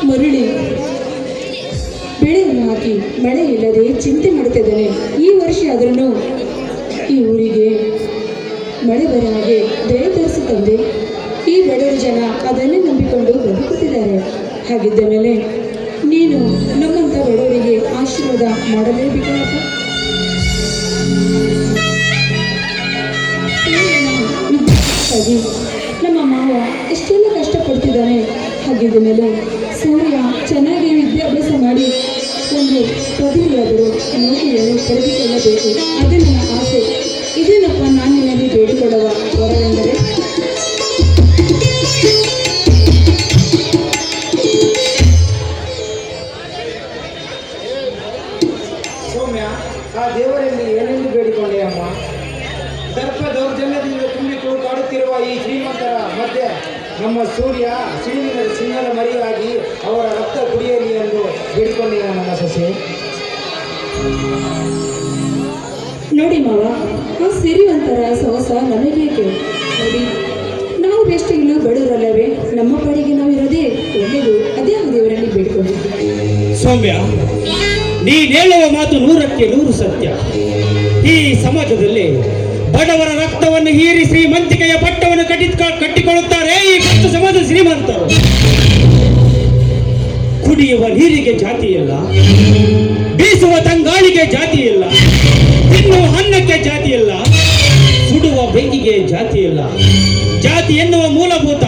ಮರಳಿ ಬೆಳೆಯನ್ನು ಹಾಕಿ ಮಳೆ ಇಲ್ಲದೆ ಚಿಂತೆ ಮಾಡುತ್ತಿದ್ದಾನೆ. ಈ ವರ್ಷ ಆದ್ರೂ ಈ ಊರಿಗೆ ಮಳೆ ಬರೋ ಹಾಗೆ ದಯ ತೋರಿಸಿ ತಂದೆ. ಈ ಬಡವರ ಜನ ಅದನ್ನೇ ನಂಬಿಕೊಂಡು ಬದುಕುತ್ತಿದ್ದಾರೆ. ಹಾಗಿದ್ದ ಮೇಲೆ ನೀನು ನಮ್ಮಂಥ ಬಡವರಿಗೆ ಆಶೀರ್ವಾದ ಮಾಡಲೇಬೇಕಲ್ಲಪ್ಪ. ನಮ್ಮ ಮಾವ ಎಷ್ಟೆಲ್ಲ ಕಷ್ಟಪಡ್ತಿದ್ದಾನೆ. ಹಾಗಿದ್ದ ಮೇಲೆ ಸೂರ್ಯ ಚೆನ್ನಾಗಿ ವಿದ್ಯಾಭ್ಯಾಸ ಮಾಡಿ ಒಂದು ಪದವಿಯಾದರೂ ನೌಕರಿಯನ್ನು ಪಡೆದುಕೊಳ್ಳಬೇಕು. ಅದು ನನ್ನ ಆಸೆ. ಇದೇನಪ್ಪ ನಾನು ನಿನ್ನಲ್ಲಿ ಬೇಡಿಕೊಳ್ಳುವ ವರವೆಂದರೆ ಸೌಮ್ಯ, ಆ ದೇವರಲ್ಲಿ ಏನೆಂದು ಬೇಡಿಕೊಂಡೆ ಅಮ್ಮ? ದರ್ಪ ದೌರ್ಜನ್ಯದಿಂದ ತುಂಬಿ ಕಾಡುತ್ತಿರುವ ಈ ಶ್ರೀಮಂತರ ಮಧ್ಯೆ ನಮ್ಮ ಸೂರ್ಯ ಸಿಂಹದ ಮರಿಯಾಗಿ ಅವರ ರಕ್ತ ಕುಡಿಯಲಿ ಎಂದು ಬೇಡಿಕೊಂಡೆ ನನ್ನ ಸೊಸೆ. ನೋಡಿ ಮಾವ, ಆ ಸಿರಿವಂತರ ಸಹಸ ನಮಗೇಕೆ? ನೋಡಿ, ನಾವು ಬೆಸ್ಟಿಗಳು ಬಡವರಲ್ಲವೇ? ನಮ್ಮ ಪಾಡಿಗೆ ನಾವು ಇರೋದೇ ಒಳ್ಳೆಯದು. ಅದೇ ಆ ದೇವರಲ್ಲಿ ಬೇಡಿಕೊಂಡಿದ್ದೀವಿ. ಸೌಮ್ಯ, ನೀನು ಹೇಳುವ ಮಾತು 100ಕ್ಕೆ 100 ಸತ್ಯ. ಈ ಸಮಾಜದಲ್ಲಿ ಬಡವರ ರಕ್ತವನ್ನು ಹೀರಿ ಶ್ರೀಮಂತಿಕೆಯ ಪಟ್ಟವನ್ನು ಕಟ್ಟಿಕೊಳ್ಳುತ್ತಾರೆ ಈ ಭಕ್ತ ಸಮಾಜದ ಶ್ರೀಮಂತರು. ಕುಡಿಯುವ ನೀರಿಗೆ ಜಾತಿ ಇಲ್ಲ, ಬೀಸುವ ತಂಗಾಳಿಗೆ ಜಾತಿ ಇಲ್ಲ, ತಿನ್ನುವ ಅನ್ನಕ್ಕೆ ಜಾತಿ ಇಲ್ಲ, ಸುಡುವ ಬೆಂಕಿಗೆ ಜಾತಿ ಇಲ್ಲ. ಜಾತಿ ಎನ್ನುವ ಮೂಲ ಮೂಲಭೂತ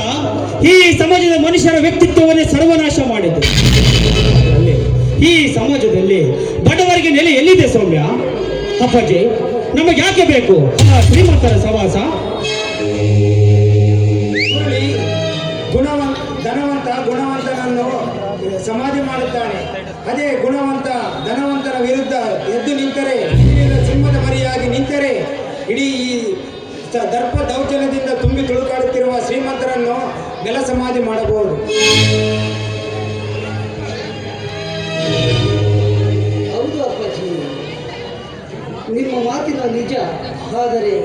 ಈ ಸಮಾಜದ ಮನುಷ್ಯರ ವ್ಯಕ್ತಿತ್ವವನ್ನೇ ಸರ್ವನಾಶ ಮಾಡಿದೆ. ಅಲ್ಲಿ ಈ ಸಮಾಜದಲ್ಲಿ ಬಡವರಿಗೆ ನೆಲೆ ಎಲ್ಲಿದೆ ಸೌಮ್ಯ? ಅಪ್ಪಾಜಿ, ನಮಗೆ ಯಾಕೆ ಬೇಕು ಆ ಶ್ರೀಮಂತರ ಸವಾಸ? ಮುರಳಿ, ಧನವಂತ ಗುಣವಂತನನ್ನು ಸಮಾಧಿ ಮಾಡುತ್ತಾನೆ. ಅದೇ ಗುಣವಂತ ಧನವಂತನ ವಿರುದ್ಧ ಎದ್ದು ನಿಂತರೆ, ಸಿಂಹದ ಮರಿಯಾಗಿ ನಿಂತರೆ, ಇಡೀ ಈ ದರ್ಪ ದೌರ್ಜನ್ಯದಿಂದ ತುಂಬಿ ತುಳುಕಾಡುತ್ತಿರುವ ಶ್ರೀಮಂತರನ್ನು ನೆಲ ಸಮಾಧಿ ಮಾಡಬಹುದು. ಹೌದು ಅಪ್ಪಾಜಿ, ನಿಮ್ಮ ಮಾತಿನ ನಿಜ. ಆದರೆ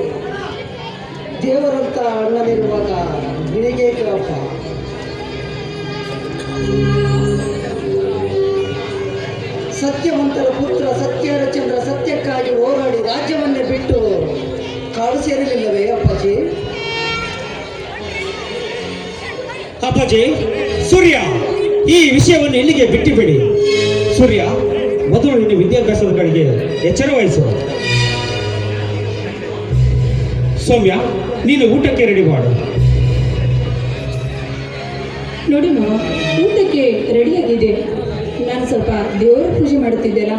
ದೇವರಂತ ಅಣ್ಣನಿರುವಾಗ ನಿನಗೇಕಪ್ಪ? ಸತ್ಯವಂತರ ಪುತ್ರ ಸತ್ಯಹರಿಶ್ಚಂದ್ರ ಸತ್ಯಕ್ಕಾಗಿ ಹೋರಾಡಿ ರಾಜ್ಯವನ್ನೇ ಬಿಟ್ಟು ಕಾಡು ಸೇರಲಿಲ್ಲವೇ ಅಪ್ಪಾಜಿ? ಅಪ್ಪಾಜಿ, ಸೂರ್ಯ, ಈ ವಿಷಯವನ್ನು ಇಲ್ಲಿಗೆ ಬಿಟ್ಟುಬಿಡಿ. ಸೂರ್ಯ, ಮೊದಲು ನಿನ್ನ ವಿದ್ಯಾಭ್ಯಾಸದ ಕಡೆಗೆ ಎಚ್ಚರ ವಹಿಸು. ಸೌಮ್ಯ, ನೀನು ಊಟಕ್ಕೆ ರೆಡಿ ಮಾಡು. ನೋಡಿ ಮಾವ, ಊಟಕ್ಕೆ ರೆಡಿಯಾಗಿದೆ. ನಾನು ಸ್ವಲ್ಪ ದೇವರ ಪೂಜೆ ಮಾಡುತ್ತಿದ್ದೆಲ್ಲ.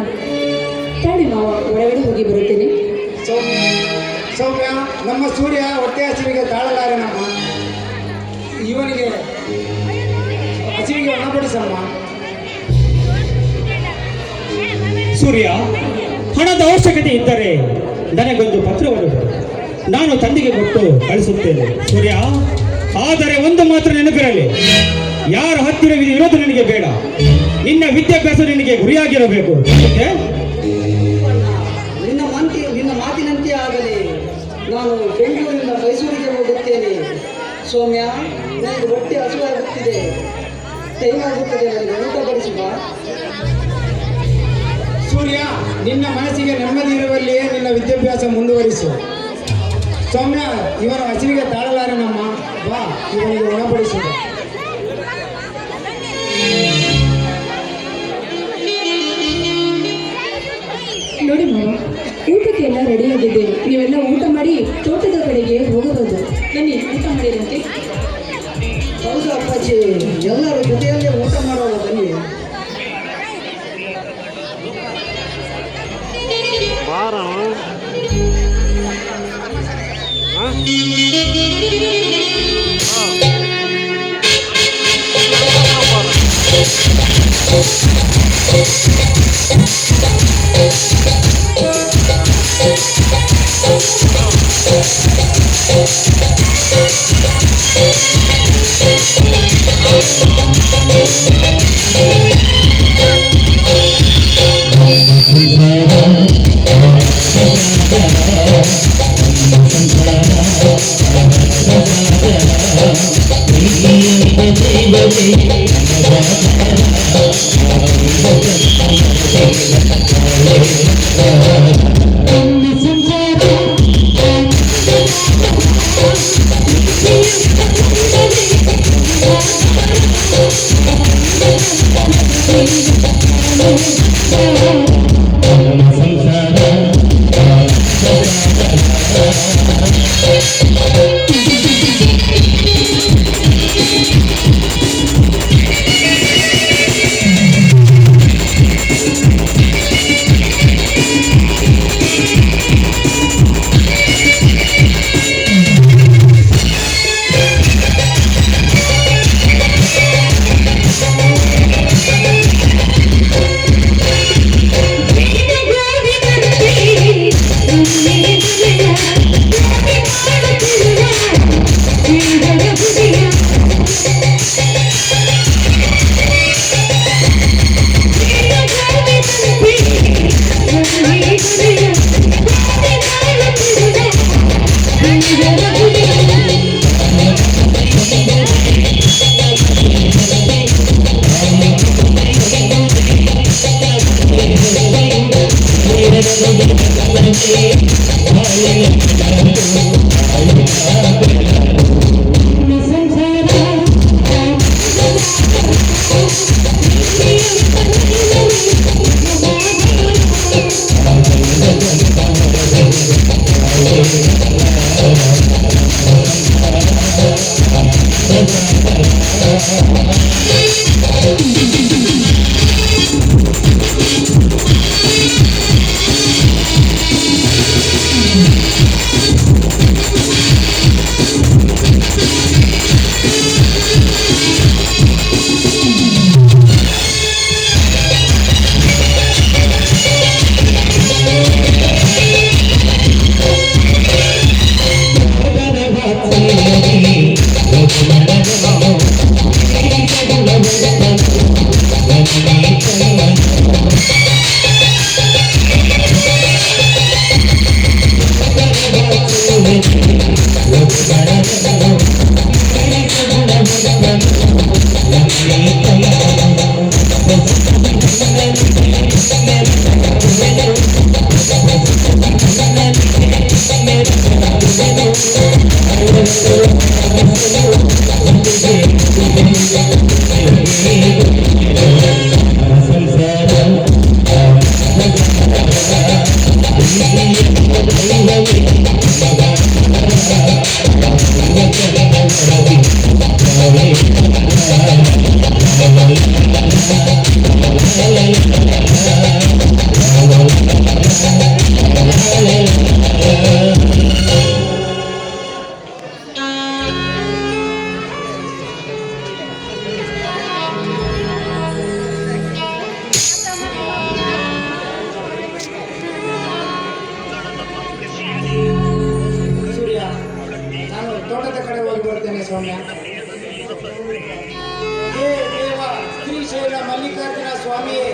ತಾಳಿ ಮಾವ, ಹೊರಗಡೆ ಹೋಗಿ ಬರುತ್ತೇನೆ. ಸೌಮ್ಯ, ನಮ್ಮ ಸೂರ್ಯ ಹೊಟ್ಟೆ ಹಸಿವಿಗೆ ತಾಳಲಾರನಮ್ಮ. ಇವನಿಗೆ ಹಸಿವಿಗೆ ಒಣಪಡಿಸಮ್ಮ. ಸೂರ್ಯ, ಹಣದ ಅವಶ್ಯಕತೆ ಇದ್ದರೆ ನನಗೊಂದು ಪತ್ರವನ್ನು ಕೊಡು. ನಾನು ತಂದೆಗೆ ಕೊಟ್ಟು ಕಳಿಸುತ್ತೇನೆ. ಸೂರ್ಯ, ಆದರೆ ಒಂದು ಮಾತ್ರ ನೆನಪಿರಲಿ, ಯಾರ ಹತ್ತಿರವಿದೆ ಇರೋದು ನನಗೆ ಬೇಡ. ನಿನ್ನ ವಿದ್ಯಾಭ್ಯಾಸ ನಿನಗೆ ಗುರಿಯಾಗಿರಬೇಕು. ನಿನ್ನ ಮಾತಿನಂತೆ ಆಗಲಿ. ನಾನು ಬೆಂಗಳೂರಿನಿಂದ ಮೈಸೂರಿಗೆ ಹೋಗುತ್ತೇನೆ. ಸೌಮ್ಯ, ನನಗೆ ಹೊಟ್ಟೆ ಹಸುವಾಗುತ್ತಿದೆ. ಟೈಮ್ ಆಗುತ್ತದೆ, ನನಗೆ ಊಟ ಬಡಿಸುವ. ಸೂರ್ಯ, ನಿನ್ನ ಮನಸ್ಸಿಗೆ ನೆಮ್ಮದಿ ಇರುವಲ್ಲಿಯೇ ನಿನ್ನ ವಿದ್ಯಾಭ್ಯಾಸ ಮುಂದುವರಿಸು. ಸೌಮ್ಯ, ಇವನು ಹಸಿವಿಗೆ ತಾಳಲಾರನಮ್ಮ. ಬಾ, ಇವನಿಗೆ ಒಣಪಡಿಸು. ನೋಡಿ ಮಾವ, ಊಟಕ್ಕೆ ಎಲ್ಲ ರೆಡಿಯಾಗಿದೆ. ನೀವೆಲ್ಲ ಊಟ ಮಾಡಿ ತೋಟದ ಕಡೆಗೆ ಹೋಗಬಹುದು. ಬನ್ನಿ, ಊಟ ಮಾಡಿರಂತೆ. ಹೌದು ಅಪ್ಪಾಜಿ, ಎಲ್ಲರೂ ಜೊತೆಯಲ್ಲೇ ಊಟ ಮಾಡೋಣ ಬನ್ನಿ. ಸೌಮ್ಯ. ಹೇ ದೇವ ಶ್ರೀಶೈಲ ಮಲ್ಲಿಕಾರ್ಜುನ ಸ್ವಾಮಿಯೇ,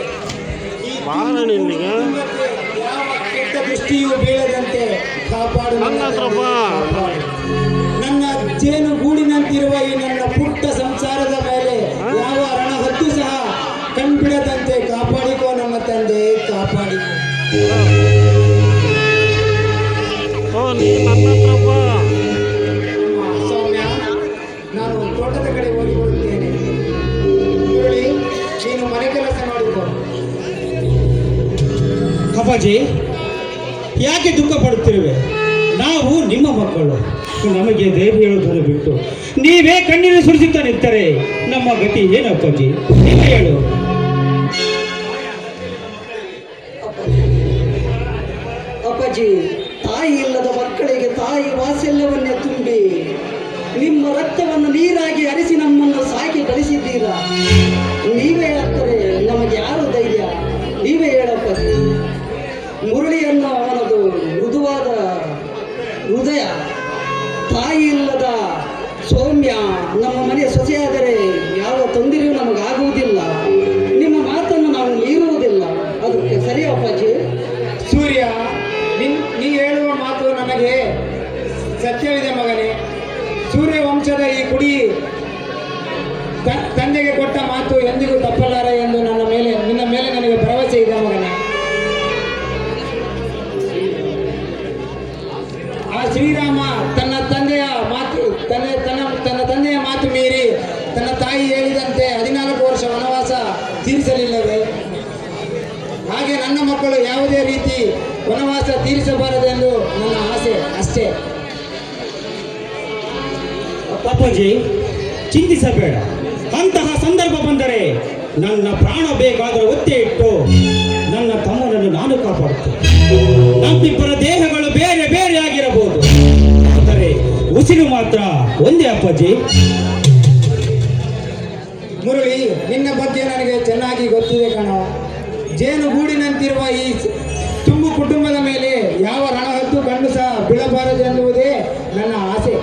ಈ ಕುಟುಂಬಕ್ಕೆ ಯಾವ ಕೆಟ್ಟ ದೃಷ್ಟಿಯೂ ಬೀಳದಂತೆ ಕಾಪಾಡು. ನನ್ನ ಜೇನು ಗೂಡಿನಂತಿರುವ ಈ ನನ್ನ ಪುಟ್ಟ ಸಂಸಾರದ ಮೇಲೆ ಯಾವ ರಣಹದ್ದು ಸಹ ಕಣ್ಬಿಡದಂತೆ ಕಾಪಾಡಿಕೋ ನಮ್ಮ ತಂದೆ, ಕಾಪಾಡಿಕೋ. ಸೌಮ್ಯ, ನಾನು ತೋಟದ ಕಡೆ ಹೋಗಿ ಬರುತ್ತೇನೆ. ಮುರಳಿ, ನೀನು ಮನೆ ಕೆಲಸ ಮಾಡಿಕೊ. ಅಪ್ಪಾಜಿ, ಯಾಕೆ ದುಃಖ ಪಡುತ್ತಿರುವೆ? ನಾವು ನಿಮ್ಮ ಮಕ್ಕಳು. ನಮಗೆ ಧೈರ್ಯ ಹೇಳುವುದನ್ನು ಬಿಟ್ಟು ನೀವೇ ಕಣ್ಣೀರು ಸುರಿಸುತ್ತಾ ನಿಂತರೆ ನಮ್ಮ ಗತಿ ಏನಪ್ಪಾಜಿ? ನೀವೇ ಹೇಳು. ಅಪ್ಪಾಜಿ, ತಾಯಿ ಇಲ್ಲದ ಮಕ್ಕಳಿಗೆ ತಾಯಿ ವಾತ್ಸಲ್ಯವನ್ನೇ ತುಂಬಿ ನಿಮ್ಮ ರಕ್ತವನ್ನು ನೀರಾಗಿ ಹರಿಸಿ ನಮ್ಮನ್ನು ಸಾಕಿ ಕಳಿಸಿದ್ದೀರಾ. ನೀವೇ ಹೇಳ್ತಾರೆ ನಮಗೆ ಯಾರು ಧೈರ್ಯ? ನೀವೇ ಹೇಳಪ್ಪಾಜಿ. ಮುರಳಿಯನ್ನು ಅವನದು ಮೃದುವಾದ ಹೃದಯ, ತಾಯಿ ಇಲ್ಲದ ಸೌಮ್ಯ ನಮ್ಮ ಮನೆಯ ಸೊಸೆಯಾದರೆ ಯಾವ ತೊಂದರೆಯೂ ನಮಗಾಗುವುದಿಲ್ಲ. ನಿಮ್ಮ ಮಾತನ್ನು ನಾವು ಮೀರುವುದಿಲ್ಲ. ಅದಕ್ಕೆ ಸರಿ ಅಪ್ಪಾಜಿ? ಸೂರ್ಯ, ನೀ ಹೇಳುವ ಮಾತು ನನಗೆ ಸತ್ಯವಿದೆ ಮಗನೇ. ಸೂರ್ಯ ವಂಶದ ಈ ಕುಡಿ ತಂದೆಗೆ ಕೊಟ್ಟ ಮಾತು ಎಂದಿಗೂ ತಪ್ಪಲಾರ ಎಂದು ನಿನ್ನ ಮೇಲೆ ನನಗೆ ಭರವಸೆ ಇದೆ ಮಗನೇ. ಆ ಶ್ರೀರಾಮ ತನ್ನ ತಂದೆಯ ಮಾತು ಮೀರಿ ತನ್ನ ತಾಯಿ ಹೇಳಿದಂತೆ 14 ವರ್ಷ ವನವಾಸ ತೀರಿಸಲಿಲ್ಲವೇ? ಹಾಗೆ ನನ್ನ ಮಕ್ಕಳು ಯಾವುದೇ ರೀತಿ ವನವಾಸ ತೀರಿಸಬಾರದೆಂದು ನನ್ನ ಆಸೆ ಅಷ್ಟೇ. ಅಪ್ಪಾಜಿ, ಚಿಂತಿಸಬೇಡ. ಅಂತಹ ಸಂದರ್ಭ ಬಂದರೆ ನನ್ನ ಪ್ರಾಣ ಬೇಕಾದರೂ ಒತ್ತೆ ಇಟ್ಟು ನನ್ನ ತಮ್ಮನನ್ನು ನಾನು ಕಾಪಾಡುತ್ತೇನೆ. ನಮ್ಮಿಬ್ಬರ ದೇಹಗಳು ಬೇರೆ ಬೇರೆ ಆಗಿರಬಹುದು, ಆದರೆ ಉಸಿರು ಮಾತ್ರ ಒಂದೇ ಅಪ್ಪಾಜಿ. ಮುರಳಿ, ನಿನ್ನ ಬಗ್ಗೆ ನನಗೆ ಚೆನ್ನಾಗಿ ಗೊತ್ತಿದೆ ಕಣೋ. ಜೇನುಗೂಡಿನಂತಿರುವ ಈ ತುಂಬು ಕುಟುಂಬದ ಮೇಲೆ ಯಾವ ರಣಹದ್ದು ಗಂಡು ಸಹ ಬೀಳಬಾರದು ಎನ್ನುವುದೇ ನನ್ನ ಆಸೆ.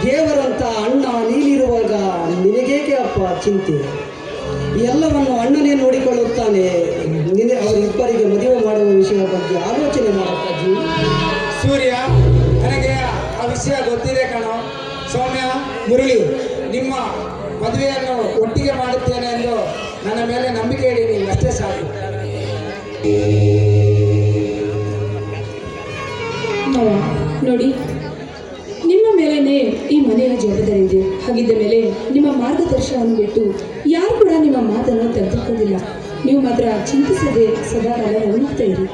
ದೇವರಂತ ಅಣ್ಣ ನೀನಿರುವಾಗ ನಿನಗೇಕೆ ಅಪ್ಪ ಚಿಂತೆ? ಎಲ್ಲವನ್ನು ಅಣ್ಣನೇ ನೋಡಿಕೊಳ್ಳುತ್ತಾನೆ. ಅವರಿಬ್ಬರಿಗೆ ಮದುವೆ ಮಾಡುವ ವಿಷಯ ಬಗ್ಗೆ ಆಲೋಚನೆ ಮಾಡಪ್ಪಾಜಿ. ಸೂರ್ಯ, ನನಗೆ ಆ ವಿಷಯ ಗೊತ್ತಿದೆ ಕಣೋ. ಸೌಮ್ಯ, ಮುರಳಿ, ನಿಮ್ಮ ಮದುವೆಯನ್ನು ಒಟ್ಟಿಗೆ ಮಾಡುತ್ತೇನೆ ಎಂದು ನನ್ನ ಮೇಲೆ ನಂಬಿಕೆ ಇಡಿ, ನೀವು ಅಷ್ಟೇ ಸಾಕು. ನೋಡಿ, ನಿಮ್ಮ ಮೇಲೇನೆ ಈ ಮನೆಯ ಜವಾಬ್ದಾರಿ ಇದೆ. ಹಾಗಿದ್ದ ಮೇಲೆ ನಿಮ್ಮ ಮಾರ್ಗದರ್ಶನವನ್ನು ಬಿಟ್ಟು ಯಾರು ಕೂಡ ನಿಮ್ಮ ಮಾತನ್ನು ತೆಗೆದುಕೊಳ್ಳಿಲ್ಲ. ನೀವು ಮಾತ್ರ ಚಿಂತಿಸದೆ ಸದಾಕಾಲ ನಗುತ್ತಾ ಇರಿ.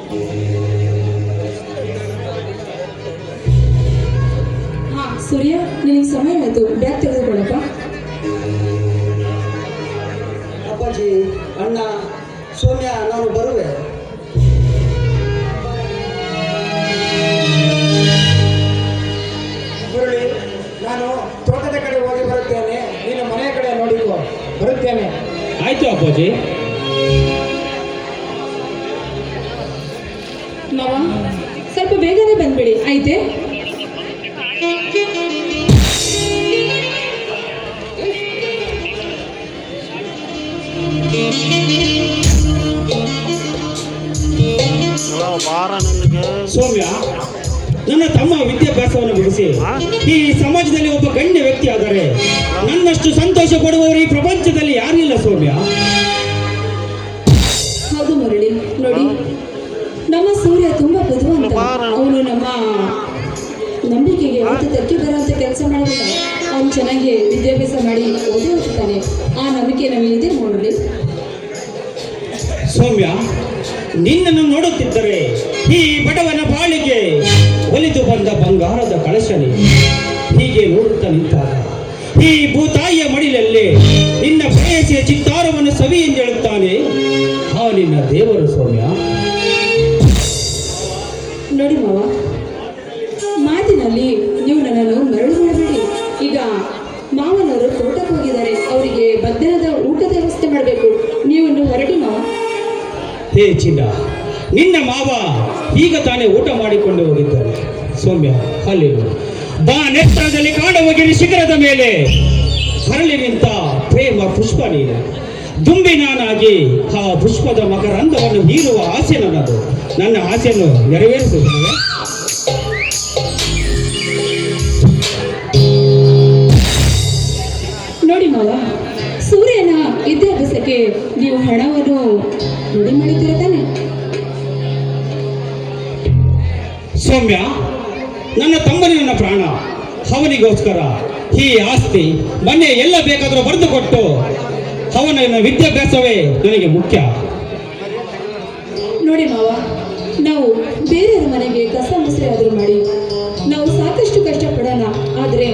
ಸೂರ್ಯ, ನಿನಗೆ ಸಮಯ ಆಯಿತು, ಬ್ಯಾಗ್ ತೆಗೆದುಕೊಳ್ಳಪ್ಪ. ಅಪ್ಪಾಜಿ, ಅಣ್ಣ, ಸೌಮ್ಯ, ನಾನು ಬರುವೆ. ಮುರಳಿ, ನಾನು ತೋಟದ ಕಡೆ ಹೋಗಿ ಬರುತ್ತೇನೆ. ನೀನು ಮನೆಯ ಕಡೆ ನೋಡಿಕೋ. ಬರುತ್ತೇನೆ. ಆಯ್ತು ಅಪ್ಪಾಜಿ. ಮಾವ, ಸ್ವಲ್ಪ ಬೇಗನೆ ಬಂದ್ಬಿಡಿ, ಆಯ್ತೆ? ಸೌಮ್ಯ, ನನ್ನ ತಮ್ಮ ವಿದ್ಯಾಭ್ಯಾಸವನ್ನು ಮುಗಿಸಿ ಈ ಸಮಾಜದಲ್ಲಿ ಒಬ್ಬ ಗಣ್ಯ ವ್ಯಕ್ತಿ ಆದರೆ ನನ್ನಷ್ಟು ಸಂತೋಷ ಪಡುವವರು ಈ ಪ್ರಪಂಚದಲ್ಲಿ ಯಾರಿಲ್ಲ ಸೌಮ್ಯ. ಹೌದು ಮುರಳಿ, ನೋಡಿ, ನಮ್ಮ ಸೂರ್ಯ ತುಂಬಾ ಬುದ್ಧಿವಂತ. ಅವನು ನಮ್ಮ ನಂಬಿಕೆಗೆ ಯಾವತ್ತೂ ಧಕ್ಕೆ ಬರುವಂತ ಕೆಲಸ ಮಾಡೋದಿಲ್ಲ. ಅವನು ಚೆನ್ನಾಗಿ ವಿದ್ಯಾಭ್ಯಾಸ ಮಾಡಿ ಓದಿ ಹೋಗ್ತಾನೆ. ಆ ನಂಬಿಕೆ ನಮಗಿದೆ ಮುರಳಿ. ಸೌಮ್ಯ, ನಿನ್ನನ್ನು ನೋಡುತ್ತಿದ್ದರೆ ಈ ಬಡವನ ಬಾಳಿಗೆ ಒಲಿದು ಬಂದ ಬಂಗಾರದ ಕಳಶನಿ. ಹೀಗೆ ನೋಡುತ್ತಾ ನಿಂತಾಗ ಈ ಭೂತಾಯಿಯ ಮಡಿಲಲ್ಲಿ ನಿನ್ನ ಪ್ರೇಯಸಿಯ ಚಿತ್ತಾರವನ್ನು ಸವಿ ಎಂದು ಹೇಳುತ್ತಾನೆ ಆ ನಿನ್ನ ದೇವರು ಸೌಮ್ಯ. ನೋಡಿ ಮಾವ, ಮಾತಿನಲ್ಲಿ ನೀವು ನನ್ನನ್ನು ಮರಳು ಮಾಡಬೇಡಿ. ಈಗ ಮಾವನವರು ತೋಟಕ್ಕೆ ಹೋಗಿದ್ದಾರೆ, ಅವರಿಗೆ ಮಧ್ಯಾಹ್ನದ ಊಟದ ವ್ಯವಸ್ಥೆ ಮಾಡಬೇಕು. ನೀವು ಹೊರಡಿ ಮಾವ. ಹೇ ಚಿನ್ನ, ನಿನ್ನ ಮಾವ ಈಗ ತಾನೇ ಊಟ ಮಾಡಿಕೊಂಡು ಹೋಗಿದ್ದಾರೆ. ಸೌಮ್ಯ, ಅಲ್ಲಿ ಬಾ ನೆತ್ತರದಲ್ಲಿ ಕಾಣುವ ಗಿರಿ ಶಿಖರದ ಮೇಲೆ ಹರಳಿ ನಿಂತ ಪ್ರೇಮ ಪುಷ್ಪ ನೀನು. ದುಂಬಿ ನಾನಾಗಿ ಆ ಪುಷ್ಪದ ಮಕರಂದವನ್ನು ಹೀರುವ ಆಸೆ ನನ್ನದು. ನನ್ನ ಆಸೆಯನ್ನು ನೆರವೇರಿಸುತ್ತದೆ. ನೋಡಿ ಮಾವ, ಸೂರ್ಯನ ವಿದ್ಯಾಭ್ಯಾಸಕ್ಕೆ ನೀವು ಹಣವನ್ನು ರೆಡಿ ಮಾಡಿದ್ದೀರ ತಾನೆ? ಸೌಮ್ಯ, ನನ್ನ ತಮ್ಮನೇ ನನ್ನ ಪ್ರಾಣ. ಅವನಿಗೋಸ್ಕರ ಈ ಆಸ್ತಿ ಮನೆ ಎಲ್ಲ ಬೇಕಾದರೂ ಬರೆದು ಕೊಟ್ಟು ಅವನ ವಿದ್ಯಾಭ್ಯಾಸವೇ ನನಗೆ ಮುಖ್ಯ. ನೋಡಿ ಮಾವ, ನಾವು ಬೇರೆಯವರ ಮನೆಗೆ ಕಸ ಮುಸ್ರೆ ಆದರೂ ಮಾಡಿ ನಾವು ಸಾಕಷ್ಟು ಕಷ್ಟಪಡೋಣ. ಆದರೆ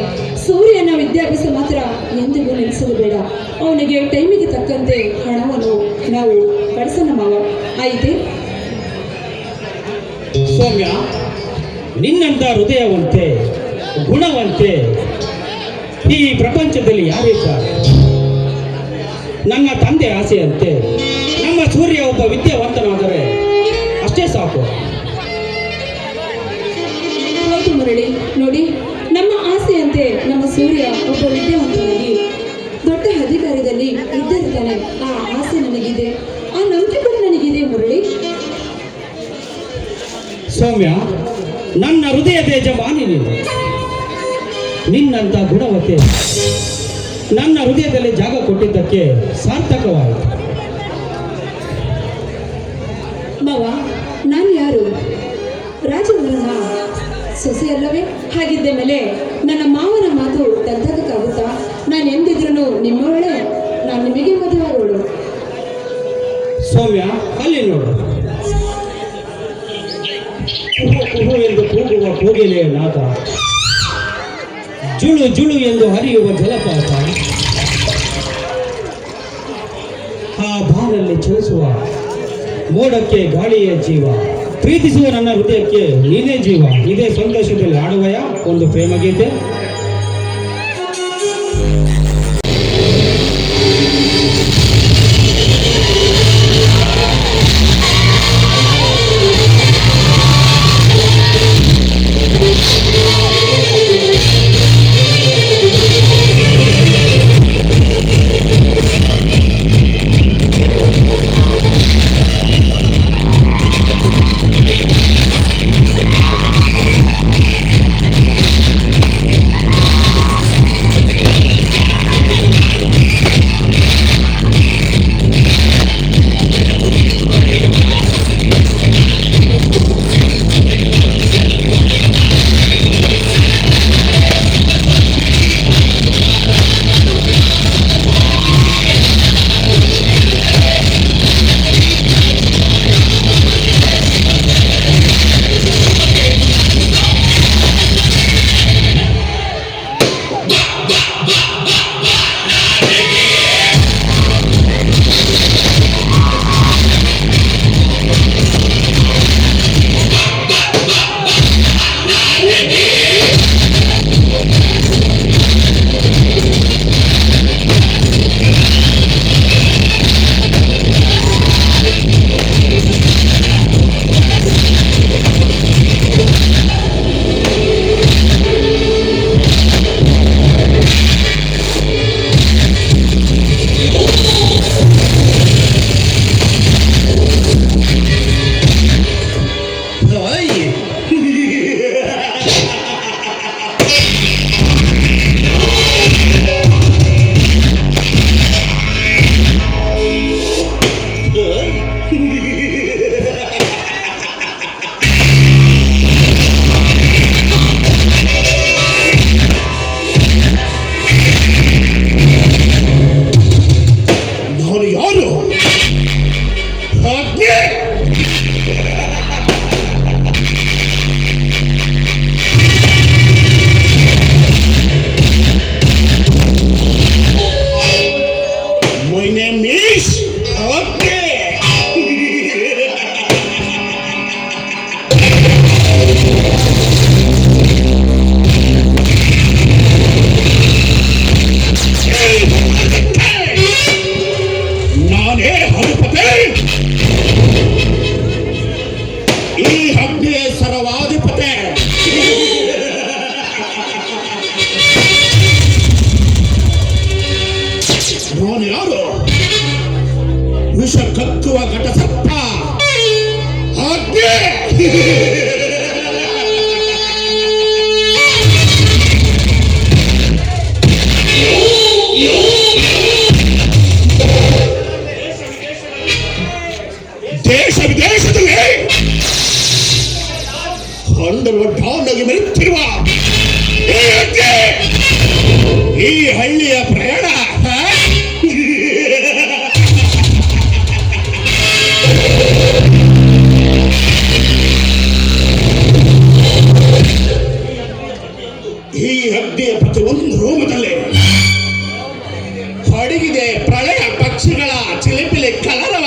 ಸೂರ್ಯನ ವಿದ್ಯಾಭ್ಯಾಸ ಮಾತ್ರ ಎಂದಿಗೂ ನಿಲ್ಲಿಸೋದು ಬೇಡ. ಅವನಿಗೆ ಟೈಮಿಗೆ ತಕ್ಕಂತೆ ಹಣವನ್ನು ನಾವು ಕಳಿಸೋಣ ಮಾವ, ಆಯಿತೆ? ಸೌಮ್ಯ, ನಿನ್ನಂತ ಹೃದಯವಂತೆ ಗುಣವಂತೆ ಈ ಪ್ರಪಂಚದಲ್ಲಿ ಯಾರಿದ್ದಾರೆ? ನನ್ನ ತಂದೆ ಆಸೆಯಂತೆ ನಮ್ಮ ಸೂರ್ಯ ಒಬ್ಬ ವಿದ್ಯಾವಂತನಾದರೆ ಅಷ್ಟೇ ಸಾಕು. ಹೌದು ಮುರಳಿ, ನೋಡಿ, ನಮ್ಮ ಆಸೆಯಂತೆ ನಮ್ಮ ಸೂರ್ಯ ಒಬ್ಬ ವಿದ್ಯಾವಂತನಾಗಿ ದೊಡ್ಡ ಅಧಿಕಾರದಲ್ಲಿ ಇದ್ದಿರ್ತಾನೆ. ಆ ಆಸೆ ನನಗಿದೆ, ಆ ನಂಬಿಕೆ ಕೂಡ ನನಗಿದೆ ಮುರಳಿ. ಸೌಮ್ಯ, ನನ್ನ ಹೃದಯದ ಯಜಮಾನಿ ನೀನು. ನಿನ್ನಂತ ಗುಣವತೆ ನನ್ನ ಹೃದಯದಲ್ಲಿ ಜಾಗ ಕೊಟ್ಟಿದ್ದಕ್ಕೆ ಸಾರ್ಥಕವಾಯಿತು. ಮಾವ, ನಾನು ಯಾರು? ರಾಜೇಂದ್ರನ ಸೊಸೆ ಅಲ್ಲವೇ? ಹಾಗಿದ್ದ ಮೇಲೆ ನನ್ನ ಮಾವನ ಮಾತು ತಗ್ಗಕ್ಕಾಗುತ್ತಾ? ನಾನು ಎಂದಿದ್ರೂ ನಿಮ್ಮವಳೆ, ನಾನು ನಿಮಗೆ ಮದುವೆ ಆಗೋಳು. ಸೌಮ್ಯ, ಅಲ್ಲಿ ನೋಡು, ಕುಹು ಎಂದು ಕೂಗುವ ಕೋಗಿಲೆಯ ನಾದ, ಜುಳು ಜುಳು ಎಂದು ಹರಿಯುವ ಜಲಪಾತ, ಆ ಬಾನಲ್ಲಿ ಚಲಿಸುವ ಮೋಡಕ್ಕೆ ಗಾಳಿಯ ಜೀವ, ಪ್ರೀತಿಸುವ ನನ್ನ ಹೃದಯಕ್ಕೆ ನೀನೇ ಜೀವ. ಇದೇ ಸಂತೋಷದಲ್ಲಿ ಆಡುವಯ ಒಂದು ಪ್ರೇಮ ಗೀತೆ. My name is Okay. ಅಗ್ನಿ ದೇಶ ವಿದೇಶದಲ್ಲಿ ಹೊಂಡಲು ಡಾನ್ನಾಗಿ ಮೆರೆಯುತ್ತಿರುವ ಈ ಅಗ್ನಿ, ಈ ಹಳ್ಳಿಯ ಪ್ರಯಾಣ ಈ ಅಗ್ನಿಯ ಪ್ರತಿಯೊಂದು ರೋಮದಲ್ಲಿ ಅಡಗಿದೆ ಪ್ರಳಯ ಪಕ್ಷಿಗಳ ಚಿಲಿಪಿಲಿ ಕಲರವ.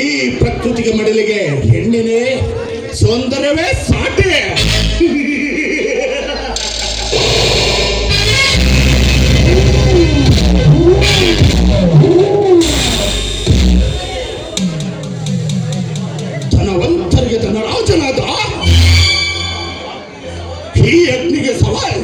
ಈ ಪ್ರಕೃತಿಗೆ ಮಡಲಿಗೆ ಹೆಣ್ಣಿನೇ ಸೌಂದರ್ಯವೇ ಸಾಟಿ. ಧನವಂತರಿಗೆ ಧನರಾಜನಾದ ಈ ಅಗ್ನಿಗೆ ಸವಾಲು.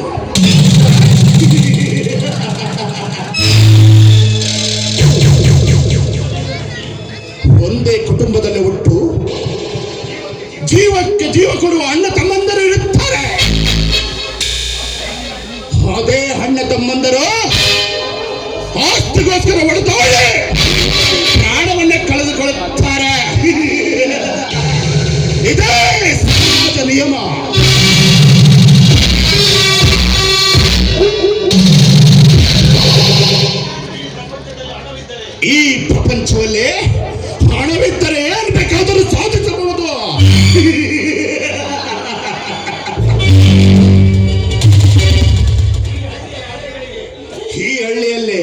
ಒಂದೇ ಕುಟುಂಬದಲ್ಲಿ ಹುಟ್ಟು ಜೀವಕ್ಕೆ ಜೀವ ಕೊಡುವ ಅಣ್ಣ ತಮ್ಮಂದರು ಇರುತ್ತಾರೆ. ಅದೇ ಅಣ್ಣ ತಮ್ಮಂದರು ಆಸ್ತಿಗೋಸ್ಕರ ಹೊಡೆದೋಳೆ ಪ್ರಾಣವನ್ನೇ ಕಳೆದುಕೊಳ್ಳುತ್ತಾರೆ. ಇದೇ ಸಮಾಜ ನಿಯಮ. ಈ ಪ್ರಪಂಚದಲ್ಲಿ ಹಣವಿದ್ದರೆ ಏನ್ ಬೇಕಾದರೂ ಸಾಧಿಸಬಹುದು. ಈ ಹಳ್ಳಿಯಲ್ಲಿ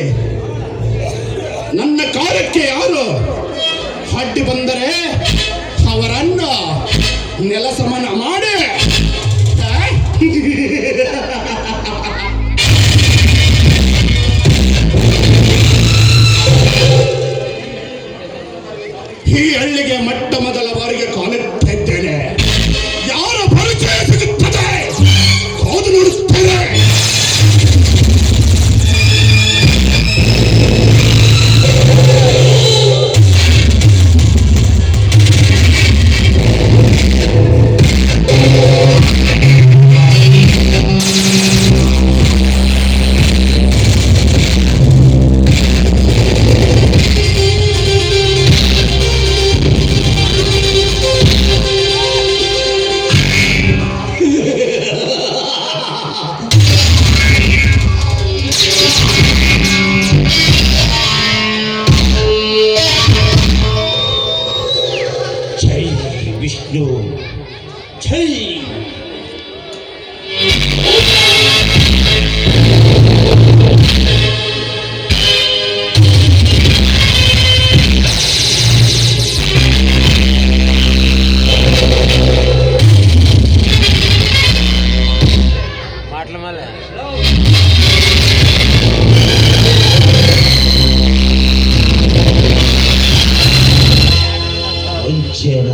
ನನ್ನ ಕಾರ್ಯಕ್ಕೆ ಯಾರು ಅಡ್ಡಿ ಬಂದರೆ ಅವರನ್ನು ನೆಲ ಸಮಾನ ಮಾಡಿ ಈ ಹಳ್ಳಿಗೆ ಮೊಟ್ಟ ಮೊದಲ ಬಾರಿಗೆ ಕಾಲಿಡ್ತಾ ಇದ್ದೇನೆ. ಯಾರ ಪರಿಚಯ ಸಿಗುತ್ತದೆ ಕಾದು ನೋಡುತ್ತೇನೆ. ಜೈ ವಿಷ್ಣು ಜೈ. ವಂಚನ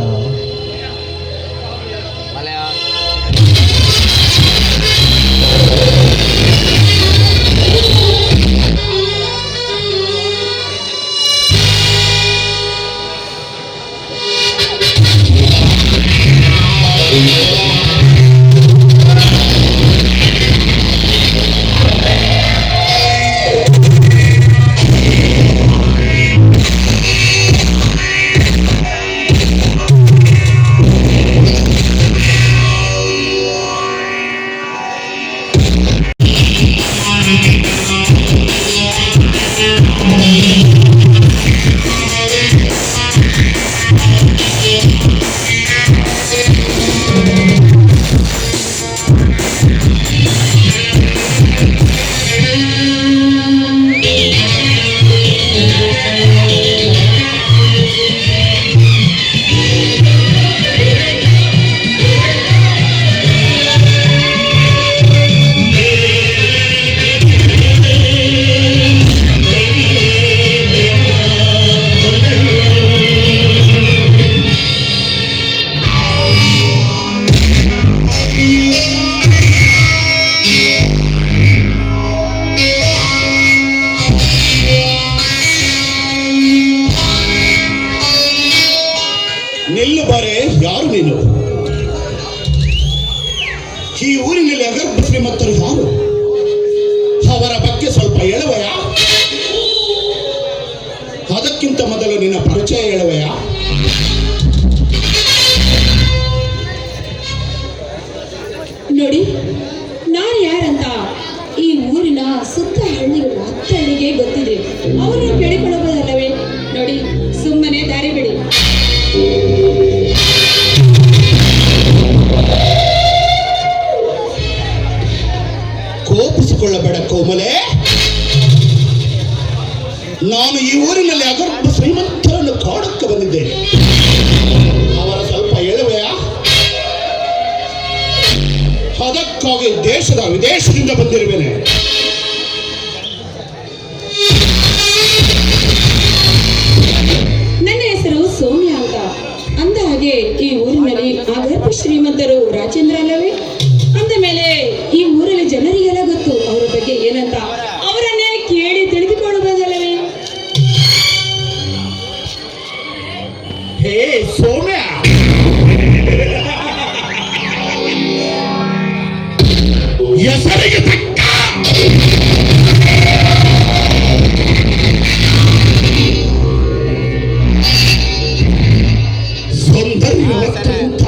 ನಿಲ್ಲು ಬಾರೆ, ಯಾರು ನೀನು? ಈ ಊರಿನಲ್ಲಿ ಅಗರ್ಭ ಶ್ರೀಮಂತರು ಯಾರು? ಅವರ ಬಗ್ಗೆ ಸ್ವಲ್ಪ ಹೇಳುವೆಯಾ? ಅದಕ್ಕಿಂತ ಮೊದಲು ನಿನ್ನ ಪರಿಚಯ ಹೇಳುವೆಯಾ? ನೋಡಿ, ನಾನು ಯಾರಂತ ಈ ಊರಿನ ಸುತ್ತ ಹಳ್ಳಿಗಳ ಹಳ್ಳಿಗೆ ಗೊತ್ತಿದೆ. ಅವರನ್ನು ಕೇಳಿಕೊಳ್ಳಬಹುದಲ್ಲವೇ? ನೋಡಿ, ಸುಮ್ಮನೆ ದಾರಿ ಬಿಡಿ. ಕೋಪಿಸಿಕೊಳ್ಳಬೇಡ ಕೋಮಲೆ. ನಾನು ಈ ಊರಿನಲ್ಲಿ ಅಗರ್ಭ ಶ್ರೀಮಂತರನ್ನು ಕಾಡಕ್ಕೆ ಬಂದಿದ್ದೇನೆ. ಅವರ ಸ್ವಲ್ಪ ಹೇಳುವೆಯಾ? ಅದಕ್ಕಾಗಿ ದೇಶದ ವಿದೇಶದಿಂದ ಬಂದಿರುವೇನೆ. ನನ್ನ ಹೆಸರು ಸೌಮ್ಯ ಅಂತ. ಅಂದ ಹಾಗೆ ಈ ಊರಿನಲ್ಲಿ ಅಗರ್ಭ ಶ್ರೀಮಂತರು ರಾಜೇಂದ್ರ ಅಲ್ಲವೇ? ಅಂದ ಮೇಲೆ ಈ ಊರಲ್ಲಿ ಜನರಿಗೆಲ್ಲ ಗೊತ್ತು ಅವರ ಬಗ್ಗೆ ಏನಂತ. ಅವರನ್ನೇ ಕೇಳಿ ತಿಳಿದುಕೊಳ್ಳಬಹುದಲ್ಲವೇ? ಹೇ ಸೌಮ್ಯ, ಹೆಸರಿಗೆ ತಕ್ಕ ಸೌಂದರ್ಯವಂತ.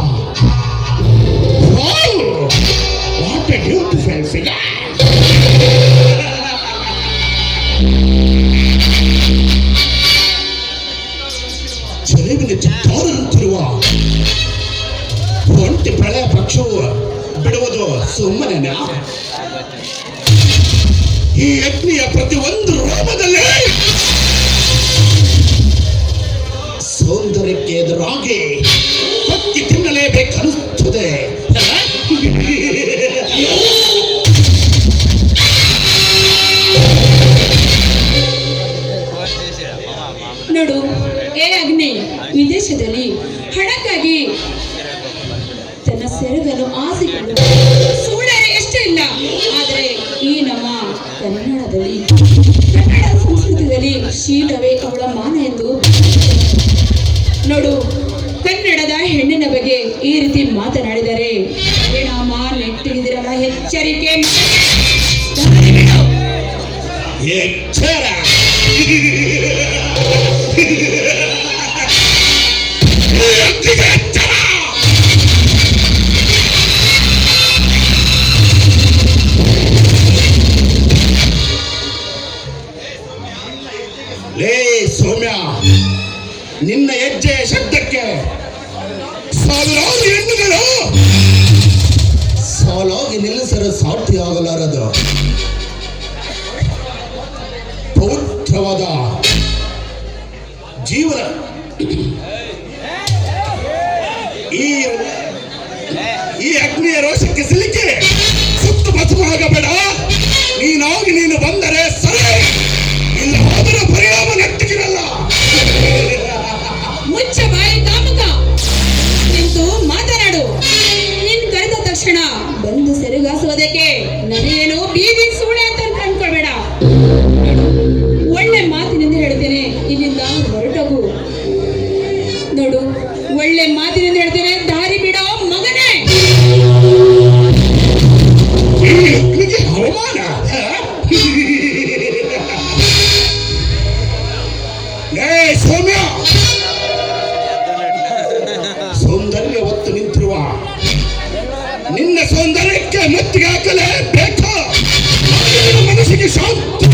What a beautiful figure. ಚೆಲುವಿನ ಚಿತ್ತಾರಂತಿರುವ ಒಂಟಿ ಪ್ರಳಯ ಪಕ್ಷವು ಬಿಡುವುದು ಸುಮ್ಮನೆ. ಈ ಅಗ್ನಿಯ ಪ್ರತಿಯೊಂದು ರೂಪದಲ್ಲಿ ಸೌಂದರ್ಯಕ್ಕೆ ಎದುರಾಗಿ ಹೊಕ್ಕಿ ತಿನ್ನಲೇಬೇಕನ್ನಿಸುತ್ತದೆ. ನೋಡು, ಏ ಅಗ್ನಿ, ವಿದೇಶದಲ್ಲಿ ಹಣಕ್ಕಾಗಿ ತನ್ನ ಸೆರಗನ್ನು ಆಸೆಕೊಂಡು ಸುಳ್ಳರೆ ಎಷ್ಟು ಇಲ್ಲ. ಆದರೆ ಈ ನಮ್ಮ ಕನ್ನಡ ಸಂಸ್ಕೃತದಲ್ಲಿ ಶೀಲವೇ ಅವಳ ಮಾನ ಎಂದು. ನೋಡು, ಕನ್ನಡದ ಹೆಣ್ಣಿನ ಬಗ್ಗೆ ಈ ರೀತಿ ಮಾತನಾಡಿದರೆ ಪರಿಣಾಮ ನೆಟ್ಟಿಗಿದಿರಲ್ಲ. ಎಚ್ಚರಿಕೆ. ಎಚ್ಚರ. ಲೇ ಸೌಮ್ಯ, ನಿನ್ನ ಹೆಜ್ಜೆಯ ಶಬ್ದಕ್ಕೆ ಸಾವಿರಾರು ಹೆಣ್ಣುಗಳು ಸಾಲಾಗಿ ನಿಲ್ಲಿಸಲು ಸಾಧ್ಯವಾಗಲಾರದು. ಪವಿತ್ರವಾದ ಜೀವನ ಈ ಅಗ್ನಿಯ ರೋಷಕ್ಕೆ ಸಿಲುಕಿ ಸುತ್ತು ಭಸ್ಮವಾಗಬೇಡ. ನೀನು ಬಂದರೆ ಸರಿ, ಇಲ್ಲ ಹೋದರೆ ಪರಿಣಾಮ ನೆಟ್ಟಿಗಿರಲ್ಲ. ಮುಚ್ಚ ಬಾಯಿ ಕಾಮುಕ, ನಿಂತು ಮಾತನಾಡು. ನಿನ್ ಕರೆದ ತಕ್ಷಣ ಬಂದು ಸೆರಗಾಸುವುದಕ್ಕೆ ನನಗೇನು ಬೀದಿ ಸೂಳೆ ಅಂತ ಅನ್ಕೊಳ್ಬೇಡ. ಒಳ್ಳೆ ಮಾತಿನಿಂದ ಹೇಳ್ತೇನೆ, ಇಲ್ಲಿಂದ ಹೊರಟೋಗು. ನೋಡು, ಒಳ್ಳೆ ಮಾತಿನಿಂದ ಹೇಳ್ತೇನೆ, ದಾರಿ ಬಿಡೋ ಮಗನೇ. ಅವಮಾನ. ಸೌಮ್ಯ, ಸೌಂದರ್ಯ ಹೊತ್ತು ನಿಂತಿರುವ ನಿನ್ನ ಸೌಂದರ್ಯಕ್ಕೆ ಮುತ್ತಿಗೆ ಹಾಕಲೇಬೇಕು. ಮನಸ್ಸಿಗೆ ಶಾಂತಿ.